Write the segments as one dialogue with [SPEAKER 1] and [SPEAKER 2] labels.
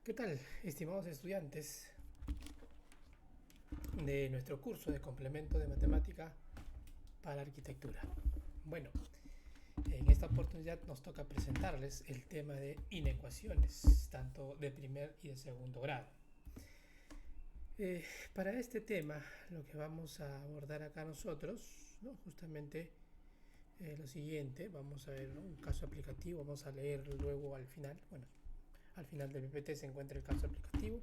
[SPEAKER 1] ¿Qué tal, estimados estudiantes de nuestro curso de complemento de matemática para arquitectura? Bueno, en esta oportunidad nos toca presentarles el tema de inecuaciones, tanto de primer y de segundo grado. Para este tema, lo que vamos a abordar acá nosotros, ¿no? Justamente lo siguiente, vamos a ver, ¿no?, un caso aplicativo, vamos a leer luego al final, bueno, al final del PPT se encuentra el caso aplicativo.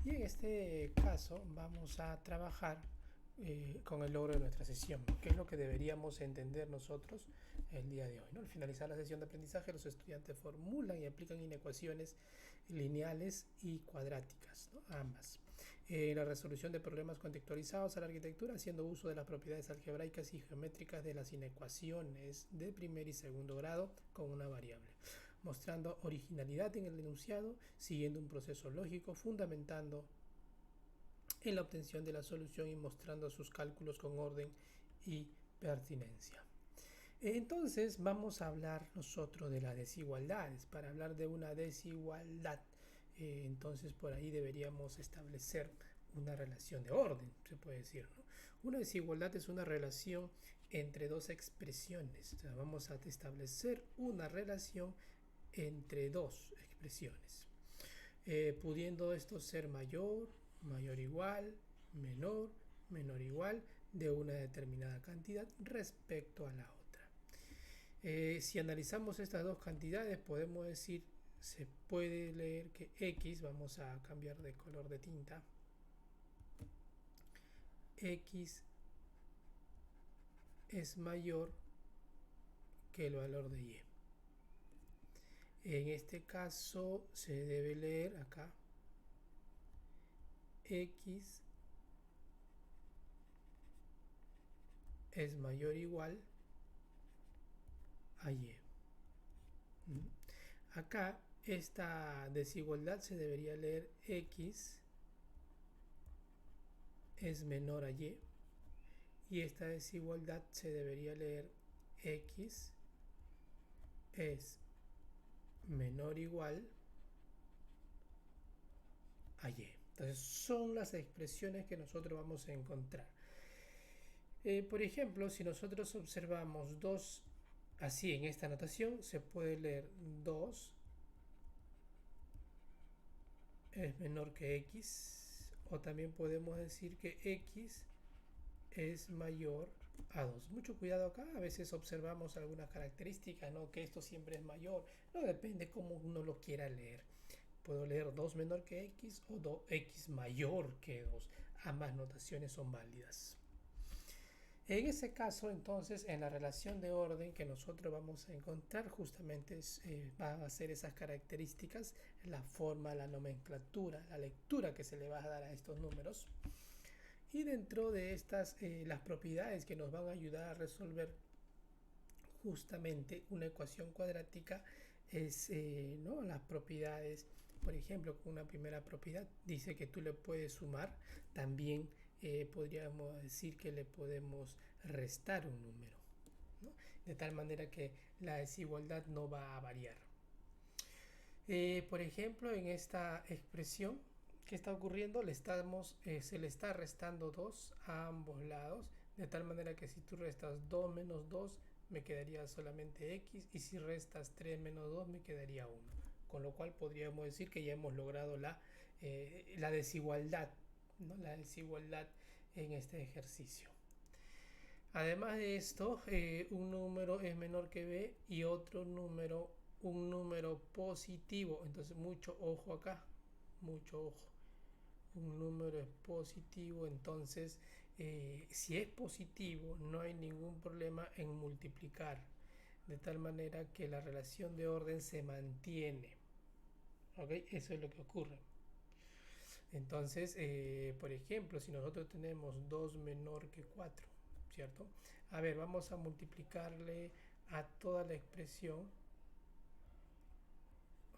[SPEAKER 1] Y en este caso vamos a trabajar con el logro de nuestra sesión, que es lo que deberíamos entender nosotros el día de hoy, ¿no? Al finalizar la sesión de aprendizaje, los estudiantes formulan y aplican inecuaciones lineales y cuadráticas, ¿no?, ambas. La resolución de problemas contextualizados a la arquitectura haciendo uso de las propiedades algebraicas y geométricas de las inecuaciones de primer y segundo grado con una variable, mostrando originalidad en el enunciado, siguiendo un proceso lógico, fundamentando en la obtención de la solución y mostrando sus cálculos con orden y pertinencia. Entonces vamos a hablar nosotros de las desigualdades. Para hablar de una desigualdad, entonces por ahí deberíamos establecer una relación de orden, se puede decir, ¿no? Una desigualdad es una relación entre dos expresiones. O sea, vamos a establecer una relación entre dos expresiones, pudiendo esto ser mayor, mayor igual, menor, menor igual de una determinada cantidad respecto a la otra. Si analizamos estas dos cantidades, podemos decir, se puede leer que x, vamos a cambiar de color de tinta, x es mayor que el valor de y. En este caso se debe leer acá x es mayor o igual a y. Acá esta desigualdad se debería leer x es menor a y, y esta desigualdad se debería leer x es menor o igual a y. Entonces son las expresiones que nosotros vamos a encontrar. Por ejemplo, si nosotros observamos 2 así en esta notación, se puede leer 2 es menor que x, o también podemos decir que x es mayor a 2. Mucho cuidado acá, a veces observamos algunas características, ¿no?, que esto siempre es mayor. No, depende cómo uno lo quiera leer. Puedo leer 2 menor que x o 2x mayor que 2. Ambas notaciones son válidas. En ese caso, entonces, en la relación de orden que nosotros vamos a encontrar, justamente va a ser esas características, la forma, la nomenclatura, la lectura que se le va a dar a estos números. Y dentro de estas, las propiedades que nos van a ayudar a resolver justamente una ecuación cuadrática es, ¿no?, las propiedades. Por ejemplo, con una primera propiedad dice que tú le puedes sumar, también podríamos decir que le podemos restar un número, ¿no?, de tal manera que la desigualdad no va a variar. Por ejemplo, en esta expresión, ¿qué está ocurriendo? Se le está restando 2 a ambos lados, de tal manera que si tú restas 2 menos 2, me quedaría solamente x, y si restas 3 menos 2, me quedaría 1. Con lo cual podríamos decir que ya hemos logrado la desigualdad, ¿no?, la desigualdad en este ejercicio. Además de esto, un número es menor que b y otro número, un número positivo. Entonces mucho ojo acá, mucho ojo. Un número es positivo, entonces si es positivo no hay ningún problema en multiplicar, de tal manera que la relación de orden se mantiene. ¿Ok? Eso es lo que ocurre. Entonces, por ejemplo, si nosotros tenemos 2 menor que 4, ¿cierto? A ver, vamos a multiplicarle a toda la expresión.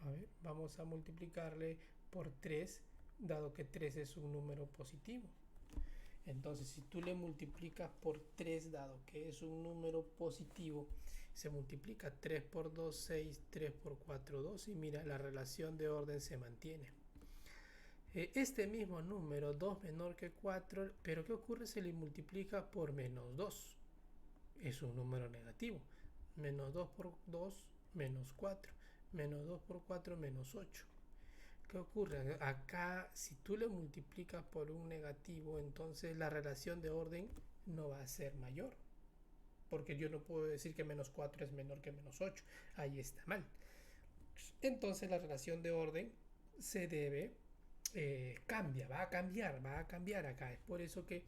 [SPEAKER 1] A ver, vamos a multiplicarle por 3, dado que 3 es un número positivo. Entonces, si tú le multiplicas por 3, dado que es un número positivo, Se multiplica 3 por 2, 6, 3 por 4, 2 y mira, la relación de orden se mantiene. Este mismo número, 2 menor que 4, pero ¿qué ocurre si le multiplica por menos 2? Es un número negativo. Menos 2 por 2, menos 4. Menos 2 por 4, menos 8. ¿Qué ocurre? Acá, si tú le multiplicas por un negativo, entonces la relación de orden no va a ser mayor. Porque yo no puedo decir que menos 4 es menor que menos 8. Ahí está mal. Entonces la relación de orden se debe, cambia, va a cambiar acá. Es por eso que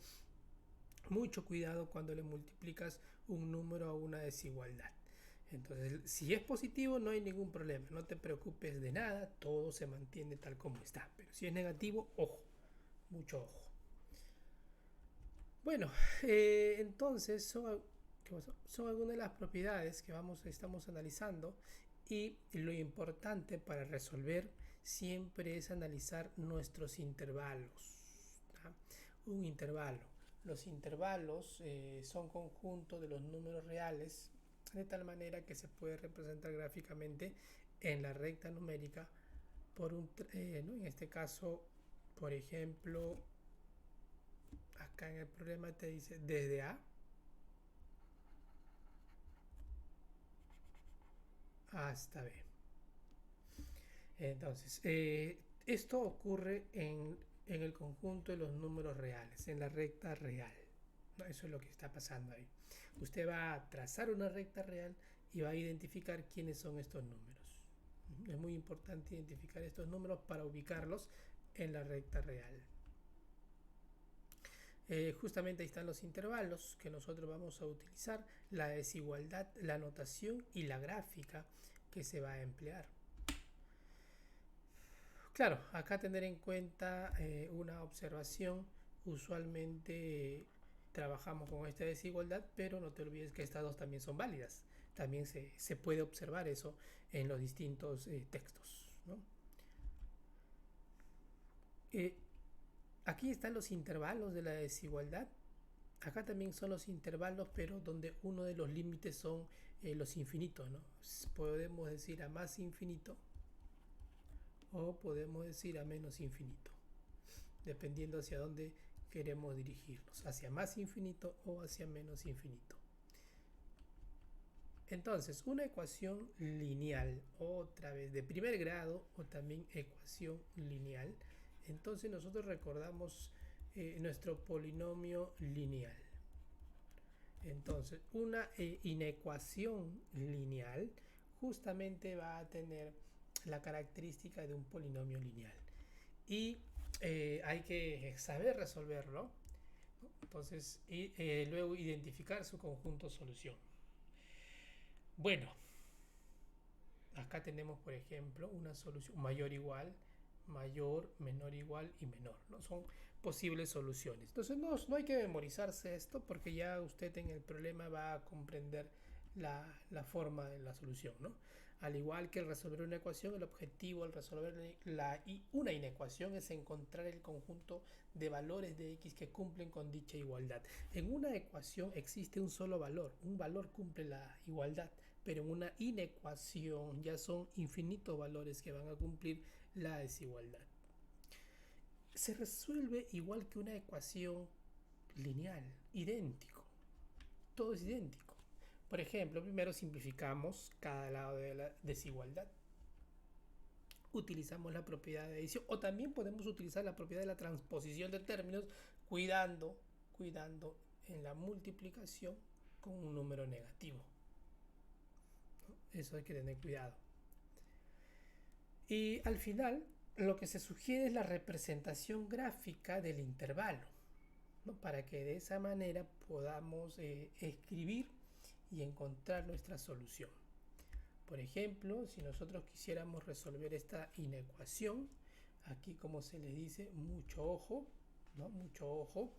[SPEAKER 1] mucho cuidado cuando le multiplicas un número a una desigualdad. Entonces, si es positivo, no hay ningún problema. No te preocupes de nada, todo se mantiene tal como está. Pero si es negativo, ojo, mucho ojo. Bueno, entonces son algunas de las propiedades que estamos analizando, y lo importante para resolver siempre es analizar nuestros intervalos. ¿tá? Un intervalo. Los intervalos son conjunto de los números reales, de tal manera que se puede representar gráficamente en la recta numérica por ¿no? En este caso, por ejemplo, acá en el problema te dice desde A hasta B. Entonces, esto ocurre en el conjunto de los números reales, en la recta real. ¿no? Eso es lo que está pasando ahí. Usted va a trazar una recta real y va a identificar quiénes son estos números. Es muy importante identificar estos números para ubicarlos en la recta real. Justamente ahí están los intervalos que nosotros vamos a utilizar, la desigualdad, la notación y la gráfica que se va a emplear. Claro, acá tener en cuenta una observación. Usualmente trabajamos con esta desigualdad, pero no te olvides que estas dos también son válidas. También se puede observar eso en los distintos textos. ¿no? Aquí están los intervalos de la desigualdad. Acá también son los intervalos, pero donde uno de los límites son los infinitos. ¿no? Podemos decir a más infinito o podemos decir a menos infinito, dependiendo hacia dónde queremos dirigirnos, hacia más infinito o hacia menos infinito. Entonces, una ecuación lineal, otra vez de primer grado, o también ecuación lineal, entonces nosotros recordamos nuestro polinomio lineal. Entonces, una inecuación lineal justamente va a tener la característica de un polinomio lineal. Y hay que saber resolverlo. Entonces, luego identificar su conjunto solución. Bueno, acá tenemos, por ejemplo, una solución mayor igual, mayor, menor igual y menor. ¿no? Son posibles soluciones. Entonces no hay que memorizarse esto, porque ya usted en el problema va a comprender la forma de la solución. ¿no? Al igual que el resolver una ecuación, el objetivo al resolver una inecuación es encontrar el conjunto de valores de x que cumplen con dicha igualdad. En una ecuación existe un solo valor, un valor cumple la igualdad, pero en una inecuación ya son infinitos valores que van a cumplir la desigualdad. Se resuelve igual que una ecuación lineal, idéntico. Todo es idéntico. Por ejemplo, primero simplificamos cada lado de la desigualdad. Utilizamos la propiedad de adición, o también podemos utilizar la propiedad de la transposición de términos, cuidando en la multiplicación con un número negativo. Eso hay que tener cuidado. Y al final, lo que se sugiere es la representación gráfica del intervalo, ¿no? Para que de esa manera podamos escribir y encontrar nuestra solución. Por ejemplo, si nosotros quisiéramos resolver esta inecuación, aquí como se les dice, mucho ojo, ¿no? Mucho ojo.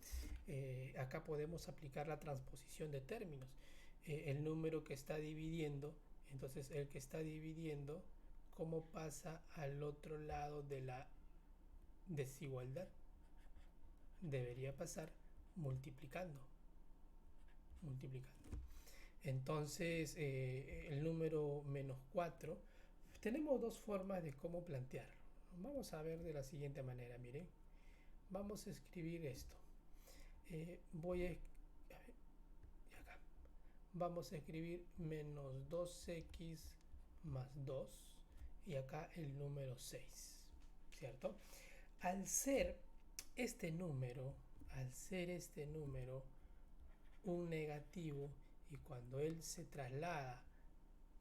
[SPEAKER 1] Acá podemos aplicar la transposición de términos. El número que está dividiendo, entonces el que está dividiendo, ¿cómo pasa al otro lado de la desigualdad? Debería pasar multiplicando. Entonces, el número menos 4, tenemos dos formas de cómo plantearlo. Vamos a ver de la siguiente manera, miren. Vamos a escribir esto. Voy a ver, y acá. Vamos a escribir menos 2x más 2 y acá el número 6, ¿cierto? Al ser este número, al ser este número un negativo, y cuando él se traslada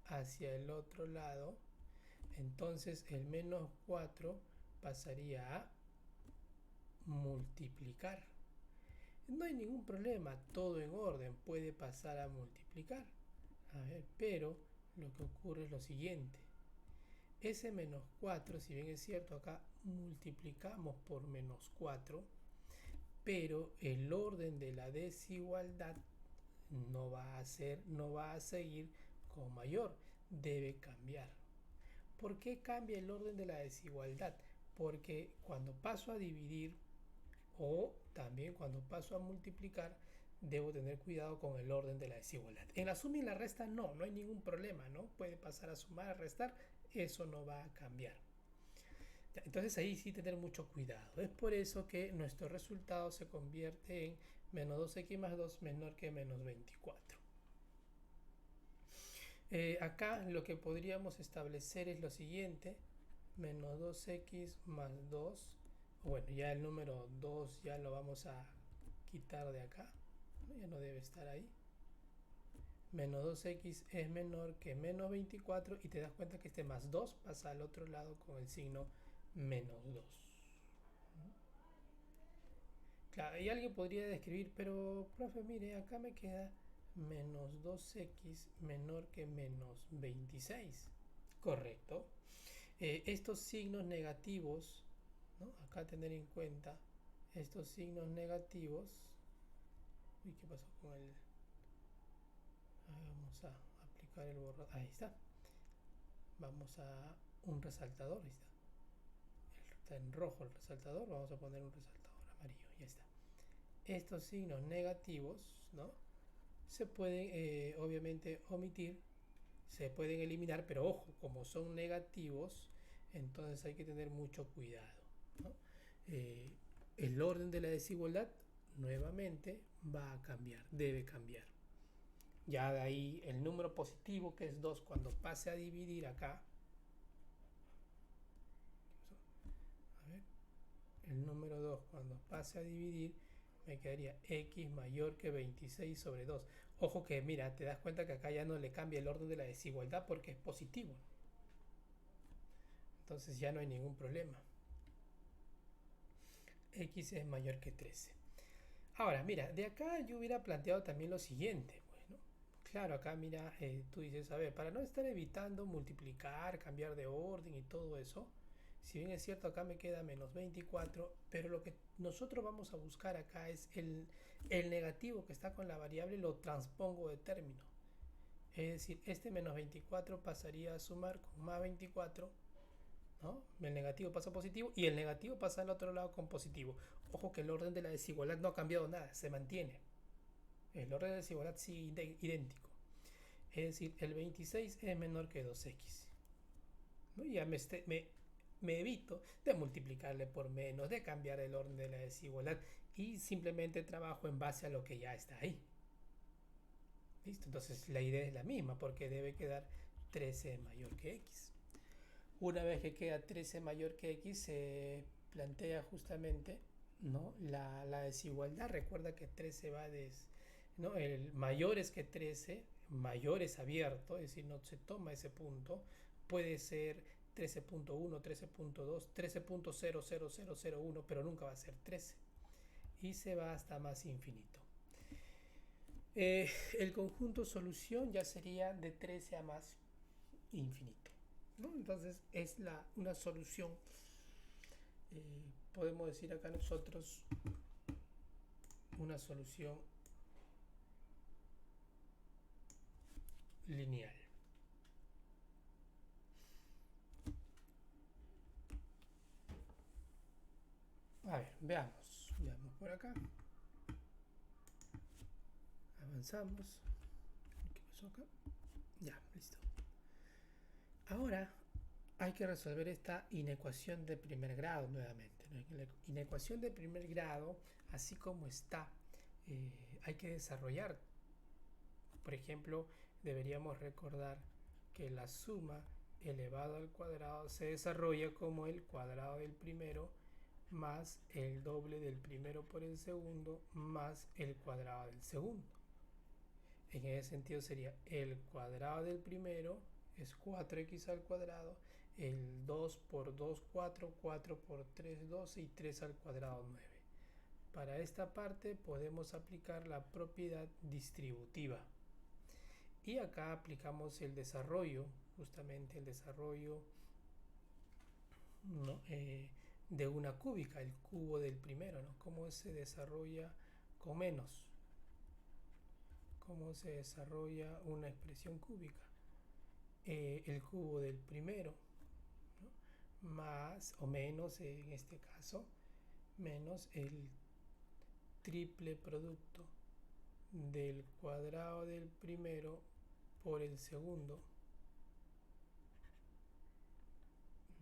[SPEAKER 1] hacia el otro lado, entonces el menos 4 pasaría a multiplicar. No hay ningún problema, todo en orden, puede pasar a multiplicar. A ver, pero lo que ocurre es lo siguiente. Ese menos 4, si bien es cierto, acá multiplicamos por menos 4, pero el orden de la desigualdad no va a seguir como mayor, debe cambiar. ¿Por qué cambia el orden de la desigualdad? Porque cuando paso a dividir o también cuando paso a multiplicar, debo tener cuidado con el orden de la desigualdad. En la suma y la resta no hay ningún problema, ¿no? Puede pasar a sumar, a restar, eso no va a cambiar. Entonces ahí sí tener mucho cuidado. Es por eso que nuestro resultado se convierte en menos 2x más 2 menor que menos 24. Acá lo que podríamos establecer es lo siguiente. Menos 2x más 2. Bueno, ya el número 2 ya lo vamos a quitar de acá. Ya no debe estar ahí. Menos 2x es menor que menos 24 y te das cuenta que este más 2 pasa al otro lado con el signo menos 2. Claro, y alguien podría describir, pero profe, mire, acá me queda menos 2x menor que menos 26. Correcto. Estos signos negativos, ¿no? Acá tener en cuenta estos signos negativos. Uy, ¿qué pasó con el...? Vamos a aplicar el borrador. Ahí está. Vamos a un resaltador. Ahí está. Está en rojo el resaltador. Vamos a poner un resaltador amarillo. Ya está. Estos signos negativos, ¿no? Se pueden obviamente omitir, se pueden eliminar, pero ojo, como son negativos, entonces hay que tener mucho cuidado, ¿no? El orden de la desigualdad nuevamente va a cambiar, debe cambiar. Ya de ahí el número positivo, que es 2, cuando pase a dividir acá, a ver, el número 2 cuando pase a dividir, me quedaría x mayor que 26 sobre 2. Ojo que, mira, te das cuenta que acá ya no le cambia el orden de la desigualdad porque es positivo. Entonces ya no hay ningún problema. X es mayor que 13. Ahora, mira, de acá yo hubiera planteado también lo siguiente. Bueno, claro, acá mira, tú dices, a ver, para no estar evitando multiplicar, cambiar de orden y todo eso, si bien es cierto, acá me queda menos 24, pero lo que nosotros vamos a buscar acá es el negativo que está con la variable, lo transpongo de término. Es decir, este menos 24 pasaría a sumar con más 24, ¿no? El negativo pasa a positivo y el negativo pasa al otro lado con positivo. Ojo que el orden de la desigualdad no ha cambiado nada, se mantiene. El orden de desigualdad sigue idéntico. Es decir, el 26 es menor que 2x. ¿No? Ya me evito de multiplicarle por menos, de cambiar el orden de la desigualdad y simplemente trabajo en base a lo que ya está ahí. ¿Listo? Entonces la idea es la misma porque debe quedar 13 mayor que x. Una vez que queda 13 mayor que x, se plantea justamente, ¿no? la desigualdad. Recuerda que 13 va ¿no? El mayor es que 13, mayor es abierto, es decir, no se toma ese punto. Puede ser 13.1, 13.2, 13.00001, pero nunca va a ser 13. Y se va hasta más infinito. El conjunto solución ya sería de 13 a más infinito, ¿no? Entonces es una solución, podemos decir acá nosotros, una solución lineal. A ver, veamos por acá. Avanzamos. pasó acá? Ya, listo. Ahora hay que resolver esta inecuación de primer grado nuevamente, ¿no? La inecuación de primer grado, así como está, hay que desarrollar. Por ejemplo, deberíamos recordar que la suma elevado al cuadrado se desarrolla como el cuadrado del primero más el doble del primero por el segundo más el cuadrado del segundo. En ese sentido sería el cuadrado del primero es 4x al cuadrado, el 2 por 2 4, 4 por 3 12 y 3 al cuadrado 9. Para esta parte podemos aplicar la propiedad distributiva. Y acá aplicamos el desarrollo, justamente el desarrollo, ¿no? De una cúbica, el cubo del primero, ¿no? Cómo se desarrolla con menos, cómo se desarrolla una expresión cúbica. El cubo del primero, ¿no? Más o menos, en este caso, menos el triple producto del cuadrado del primero por el segundo,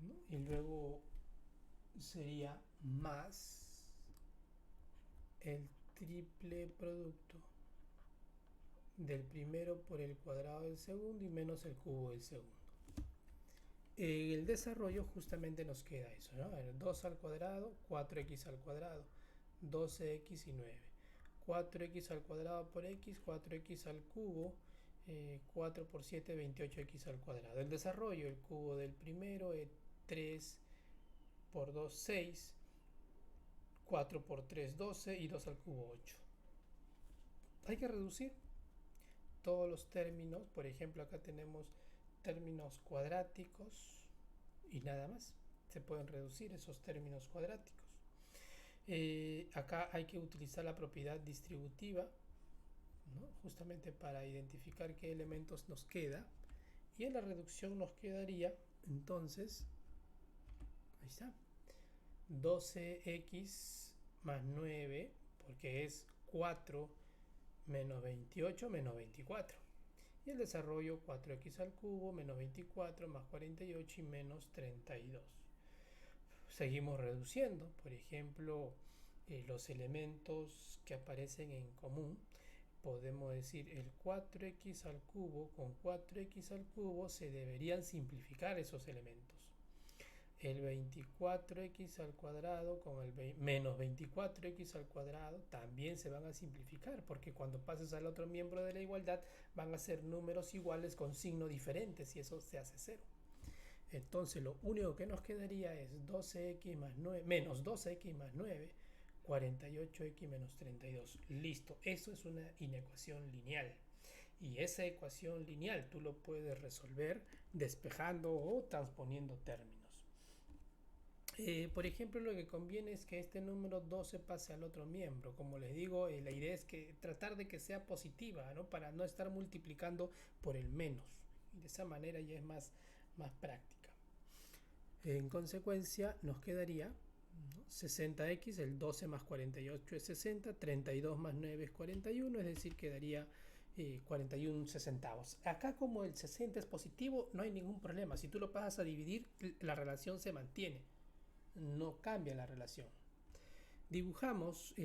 [SPEAKER 1] ¿no? Y luego sería más el triple producto del primero por el cuadrado del segundo y menos el cubo del segundo. En el desarrollo justamente nos queda eso, ¿no? 2 al cuadrado, 4x al cuadrado, 12x y 9. 4x al cuadrado por x, 4x al cubo, 4 por 7, 28x al cuadrado. El desarrollo, el cubo del primero es 3 por 2, 6, 4 por 3, 12 y 2 al cubo, 8. Hay que reducir todos los términos. Por ejemplo, acá tenemos términos cuadráticos y nada más. Se pueden reducir esos términos cuadráticos. Acá hay que utilizar la propiedad distributiva, ¿no? Justamente para identificar qué elementos nos queda. Y en la reducción nos quedaría, entonces, ahí está, 12x más 9, porque es 4 menos 28 menos 24. Y el desarrollo 4x al cubo menos 24 más 48 y menos 32. Seguimos reduciendo, por ejemplo, los elementos que aparecen en común. Podemos decir el 4x al cubo con 4x al cubo se deberían simplificar esos elementos. El 24x al cuadrado con el menos 24x al cuadrado también se van a simplificar, porque cuando pases al otro miembro de la igualdad van a ser números iguales con signo diferentes y eso se hace cero. Entonces lo único que nos quedaría es 12x más 9 menos 12x más 9, 48x menos 32. Listo, eso es una inecuación lineal. Y esa ecuación lineal tú lo puedes resolver despejando o transponiendo términos. Por ejemplo, lo que conviene es que este número 12 pase al otro miembro. Como les digo, la idea es que tratar de que sea positiva, ¿no? Para no estar multiplicando por el menos. Y de esa manera ya es más práctica. En consecuencia, nos quedaría, ¿no? 60x, el 12 más 48 es 60, 32 más 9 es 41, es decir, quedaría 41 sesentavos. Acá como el 60 es positivo, no hay ningún problema. Si tú lo pasas a dividir, la relación se mantiene. No cambia la relación. Dibujamos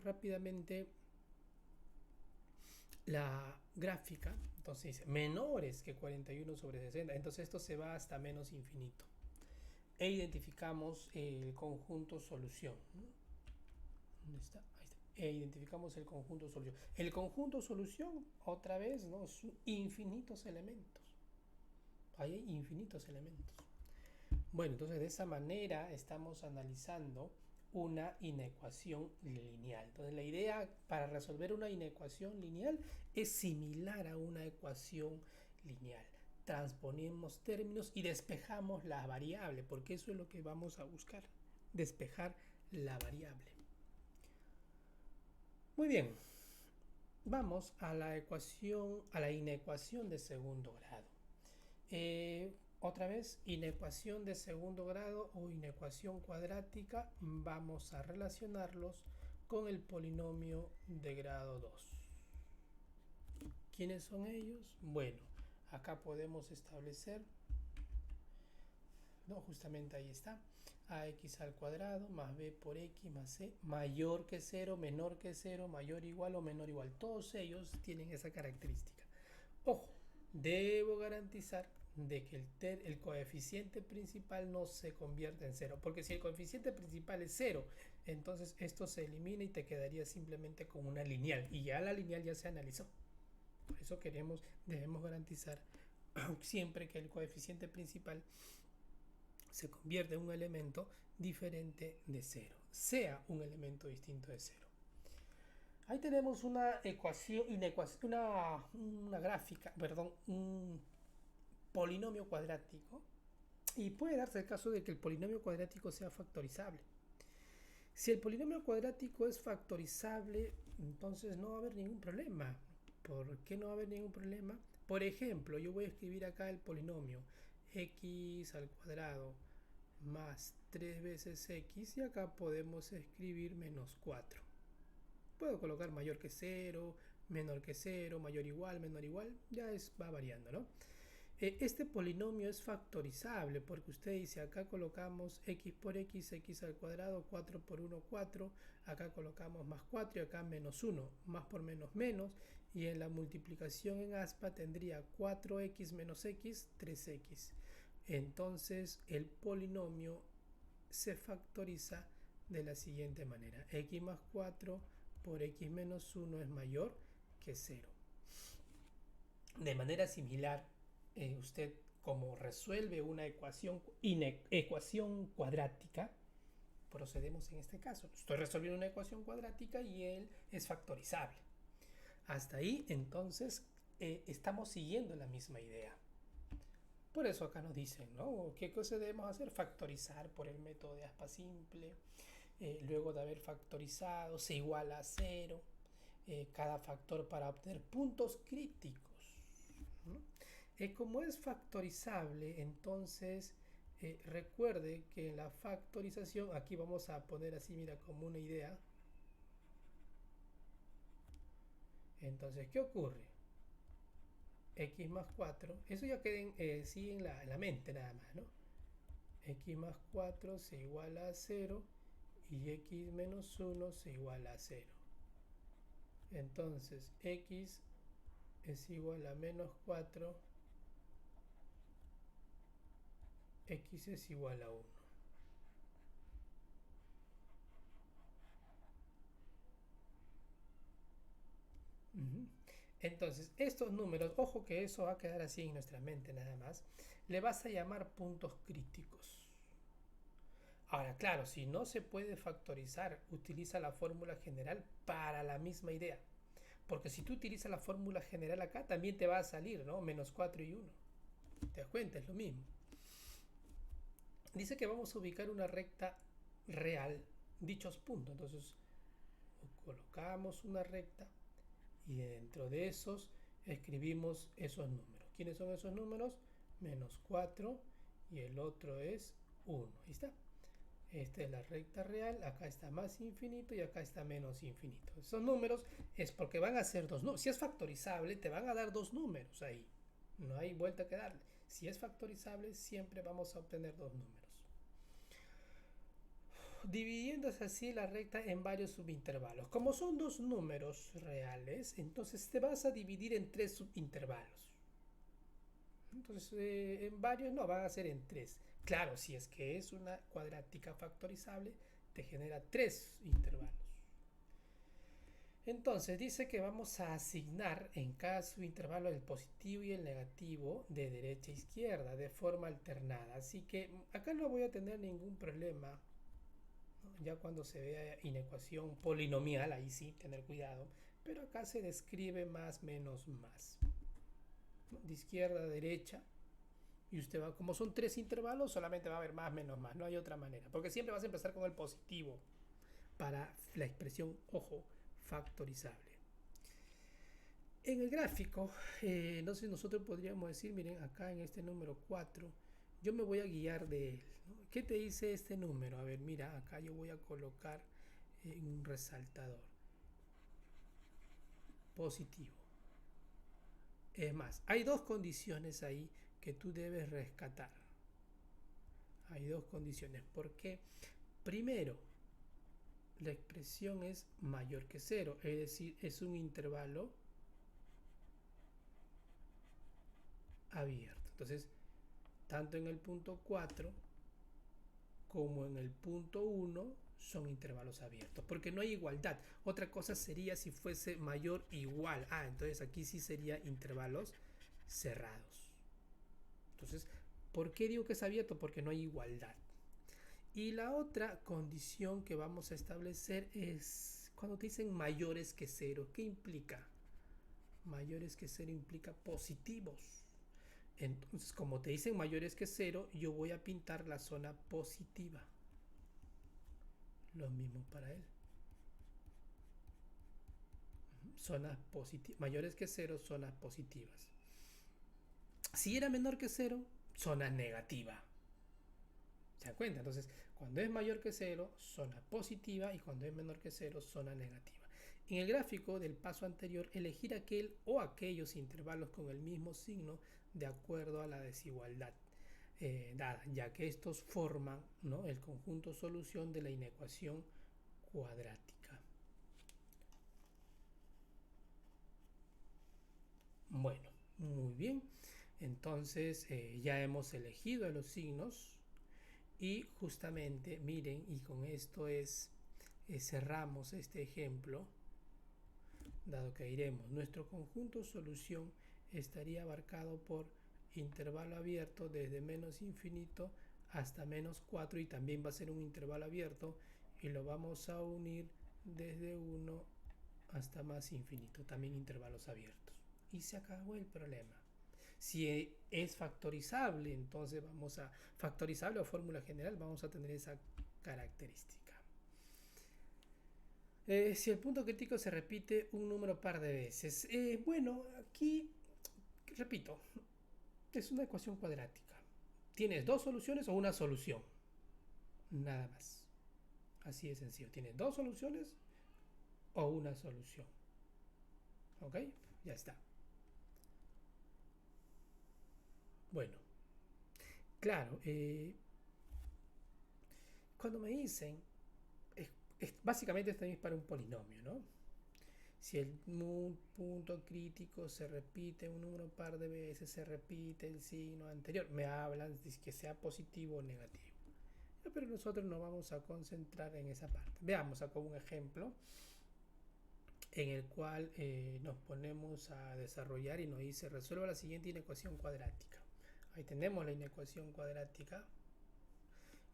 [SPEAKER 1] rápidamente la gráfica. Entonces dice menores que 41 sobre 60. Entonces esto se va hasta menos infinito. E identificamos el conjunto solución, ¿no? ¿Dónde está? Ahí está. E identificamos el conjunto solución. El conjunto solución, otra vez, ¿no? Son infinitos elementos. Hay infinitos elementos. Bueno, entonces de esa manera estamos analizando una inecuación lineal. Entonces la idea para resolver una inecuación lineal es similar a una ecuación lineal. Transponemos términos y despejamos la variable, porque eso es lo que vamos a buscar, despejar la variable. Muy bien, vamos a la inecuación de segundo grado. Otra vez, inecuación de segundo grado o inecuación cuadrática, vamos a relacionarlos con el polinomio de grado 2. ¿Quiénes son ellos? Bueno, acá podemos establecer, no, justamente ahí está, ax al cuadrado más b por x más c mayor que 0, menor que 0, mayor igual o menor igual. Todos ellos tienen esa característica. Ojo, debo garantizar de que el coeficiente principal no se convierta en 0, porque si el coeficiente principal es 0, entonces esto se elimina y te quedaría simplemente con una lineal, y ya la lineal ya se analizó. Por eso debemos garantizar siempre que el coeficiente principal se convierta en un elemento diferente de 0, sea un elemento distinto de 0. Ahí tenemos una gráfica, perdón, un polinomio cuadrático, y puede darse el caso de que el polinomio cuadrático sea factorizable. Si el polinomio cuadrático es factorizable, entonces no va a haber ningún problema. ¿Por qué no va a haber ningún problema? Por ejemplo, yo voy a escribir acá el polinomio x al cuadrado más 3 veces x, y acá podemos escribir menos 4. Puedo colocar mayor que 0, menor que 0, mayor igual, menor igual, ya va variando, ¿no? Este polinomio es factorizable porque usted dice, acá colocamos x por x, x al cuadrado, 4 por 1, 4, acá colocamos más 4 y acá menos 1, más por menos menos, y en la multiplicación en aspa tendría 4x menos x, 3x. Entonces el polinomio se factoriza de la siguiente manera: x más 4 por x menos 1 es mayor que 0. De manera similar, usted, como resuelve una ecuación cuadrática, procedemos en este caso. Estoy resolviendo una ecuación cuadrática y él es factorizable. Hasta ahí, entonces, estamos siguiendo la misma idea. Por eso acá nos dicen, ¿no? ¿Qué cosa debemos hacer? Factorizar por el método de aspa simple. Luego de haber factorizado, se iguala a 0. Cada factor para obtener puntos críticos, ¿no? Como es factorizable, entonces recuerde que en la factorización, aquí vamos a poner así, mira, como una idea. Entonces, ¿qué ocurre? X más 4, eso ya queda sí en la mente nada más, ¿no? X más 4 se iguala a 0 y x menos 1 se iguala a 0. Entonces, x es igual a menos 4, x es igual a 1. Entonces, estos números, ojo que eso va a quedar así en nuestra mente nada más, le vas a llamar puntos críticos. Ahora, claro, si no se puede factorizar, utiliza la fórmula general para la misma idea. Porque si tú utilizas la fórmula general acá, también te va a salir, ¿no? Menos 4 y 1. ¿Te das cuenta? Es lo mismo. Dice que vamos a ubicar una recta real, dichos puntos. Entonces, colocamos una recta y dentro de esos escribimos esos números. ¿Quiénes son esos números? Menos 4 y el otro es 1. Ahí está. Esta es la recta real, acá está más infinito y acá está menos infinito. Esos números es porque van a ser dos números. Si es factorizable, te van a dar dos números ahí. No hay vuelta que darle. Si es factorizable, siempre vamos a obtener dos números. Dividiéndose así la recta en varios subintervalos. Como son dos números reales, entonces te vas a dividir en tres subintervalos. Entonces, en varios no, van a ser en tres. Claro, si es que es una cuadrática factorizable, te genera tres intervalos. Entonces, dice que vamos a asignar en cada subintervalo el positivo y el negativo de derecha a izquierda de forma alternada. Así que acá no voy a tener ningún problema, ¿no? Ya cuando se vea inecuación polinomial, ahí sí, tener cuidado. Pero acá se describe más, menos, más, ¿no? De izquierda a derecha. Y usted va, como son tres intervalos, solamente va a haber más, menos, más. No hay otra manera. Porque siempre vas a empezar con el positivo para la expresión, ojo, factorizable. En el gráfico, entonces nosotros podríamos decir, miren, acá en este número 4, yo me voy a guiar de él, ¿no? ¿Qué te dice este número? A ver, mira, acá yo voy a colocar un resaltador positivo. Es más, hay dos condiciones ahí que tú debes rescatar. Hay dos condiciones. Porque primero, la expresión es mayor que cero, es decir, es un intervalo abierto. Entonces, tanto en el punto 4 como en el punto 1 son intervalos abiertos, porque no hay igualdad. Otra cosa sería si fuese mayor o igual. Entonces aquí sí sería intervalos cerrados. Entonces, ¿por qué digo que es abierto? Porque no hay igualdad. Y la otra condición que vamos a establecer es cuando te dicen mayores que cero. ¿Qué implica? Mayores que cero implica positivos. Entonces, como te dicen mayores que cero, yo voy a pintar la zona positiva. Lo mismo para él. Zonas positivas. Mayores que cero, zonas positivas. Si era menor que cero, zona negativa. ¿Se dan cuenta? Entonces, cuando es mayor que cero, zona positiva, y cuando es menor que cero, zona negativa. En el gráfico del paso anterior, elegir aquel o aquellos intervalos con el mismo signo de acuerdo a la desigualdad dada, ya que estos forman, ¿no?, el conjunto solución de la inecuación cuadrática. Bueno, muy bien. Entonces ya hemos elegido los signos y justamente miren, y con esto cerramos este ejemplo, dado que iremos, nuestro conjunto solución estaría abarcado por intervalo abierto desde menos infinito hasta menos 4, y también va a ser un intervalo abierto y lo vamos a unir desde 1 hasta más infinito, también intervalos abiertos. Y se acabó el problema. Si es factorizable, entonces vamos a factorizable o fórmula general, vamos a tener esa característica. Si el punto crítico se repite un número par de veces. Bueno, aquí, repito, es una ecuación cuadrática. Tienes dos soluciones o una solución. Nada más. Así de sencillo. Tienes dos soluciones o una solución. ¿Ok? Ya está. Bueno, claro, cuando me dicen, básicamente esto es para un polinomio, ¿no? Si el punto crítico se repite un número par de veces, se repite el signo anterior, me hablan de que sea positivo o negativo. Pero nosotros nos vamos a concentrar en esa parte. Veamos acá un ejemplo en el cual nos ponemos a desarrollar y nos dice: resuelva la siguiente inecuación cuadrática. Ahí tenemos la inecuación cuadrática,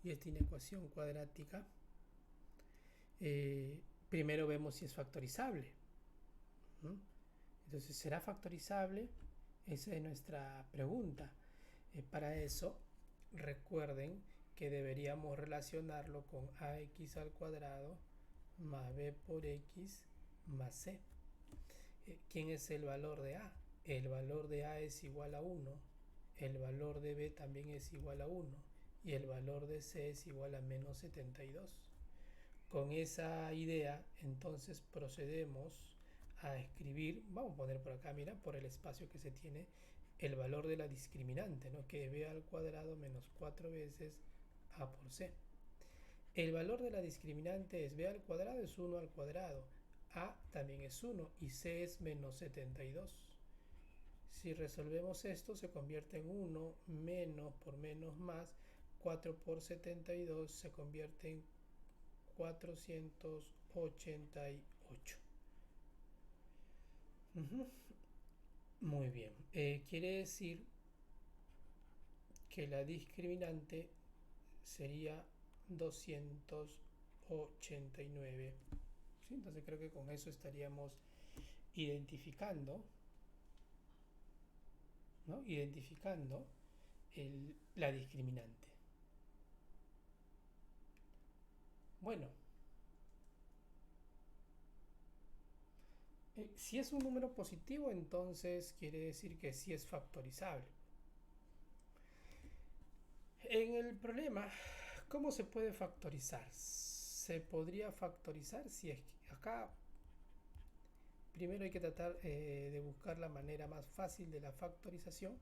[SPEAKER 1] y esta inecuación cuadrática primero vemos si es factorizable. Entonces, ¿será factorizable? Esa es nuestra pregunta. Para eso, recuerden que deberíamos relacionarlo con ax al cuadrado más b por x más c. ¿Quién es el valor de a? El valor de a es igual a 1, el valor de b también es igual a 1, y el valor de c es igual a menos 72. Con esa idea, entonces procedemos a escribir, vamos a poner por acá, mira, por el espacio que se tiene, el valor de la discriminante, ¿no?, que es b al cuadrado menos 4 veces a por c. El valor de la discriminante es b al cuadrado, es 1 al cuadrado, a también es 1 y c es menos 72. Si resolvemos esto, se convierte en 1, menos por menos más, 4 por 72 se convierte en 488. Muy bien. Quiere decir que la discriminante sería 289. ¿Sí? Entonces creo que con eso estaríamos identificando, ¿no?, identificando la discriminante. Bueno, si es un número positivo, entonces quiere decir que sí es factorizable. En el problema, ¿cómo se puede factorizar? Se podría factorizar si es que acá primero hay que tratar de buscar la manera más fácil de la factorización.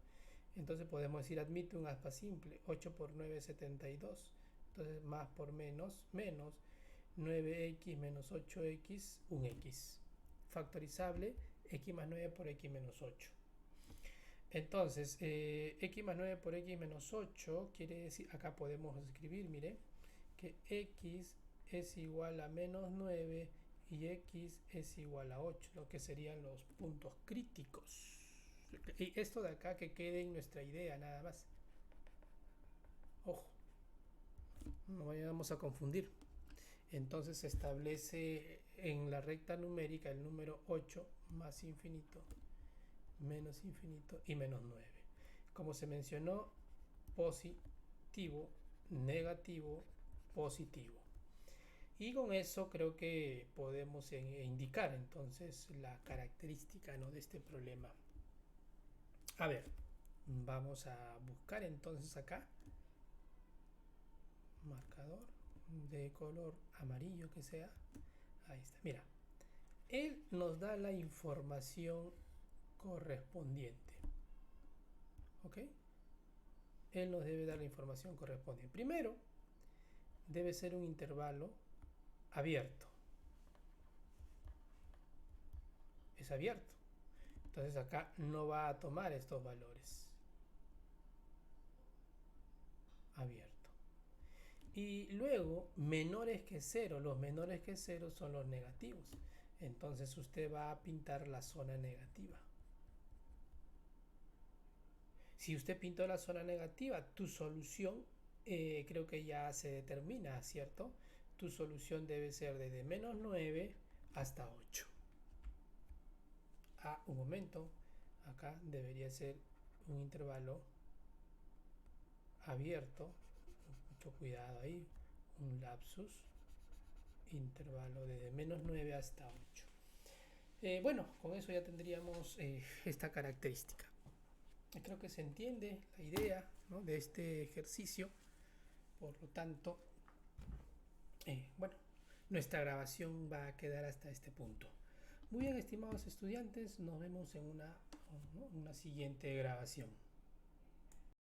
[SPEAKER 1] Entonces podemos decir, admite un aspa simple, 8 por 9 es 72. Entonces más por menos, menos 9x menos 8x, un x. Factorizable, x más 9 por x menos 8. Entonces, x más 9 por x menos 8 quiere decir, acá podemos escribir, mire, que x es igual a menos 9 y x es igual a 8, lo que serían los puntos críticos. Y esto de acá que quede en nuestra idea nada más. Ojo, no vayamos a confundir. Entonces se establece en la recta numérica el número 8 más infinito, menos infinito y menos 9. Como se mencionó, positivo, negativo, positivo. Y con eso creo que podemos indicar entonces la característica, ¿no?, de este problema. A ver, vamos a buscar entonces acá marcador de color amarillo que sea. Ahí está, mira, él nos da la información correspondiente, ¿ok? Él nos debe dar la información correspondiente. Primero debe ser un intervalo abierto, es abierto, entonces acá no va a tomar estos valores. Abierto. Y luego menores que 0, los menores que 0 son los negativos, entonces usted va a pintar la zona negativa. Si usted pintó la zona negativa, tu solución creo que ya se determina, ¿cierto? Tu solución debe ser desde menos 9 hasta 8. Un momento, acá debería ser un intervalo abierto, mucho cuidado ahí, un lapsus, intervalo desde menos 9 hasta 8. Bueno, con eso ya tendríamos esta característica. Creo que se entiende la idea, ¿no?, de este ejercicio. Por lo tanto, bueno, nuestra grabación va a quedar hasta este punto. Muy bien, estimados estudiantes, nos vemos en una siguiente grabación.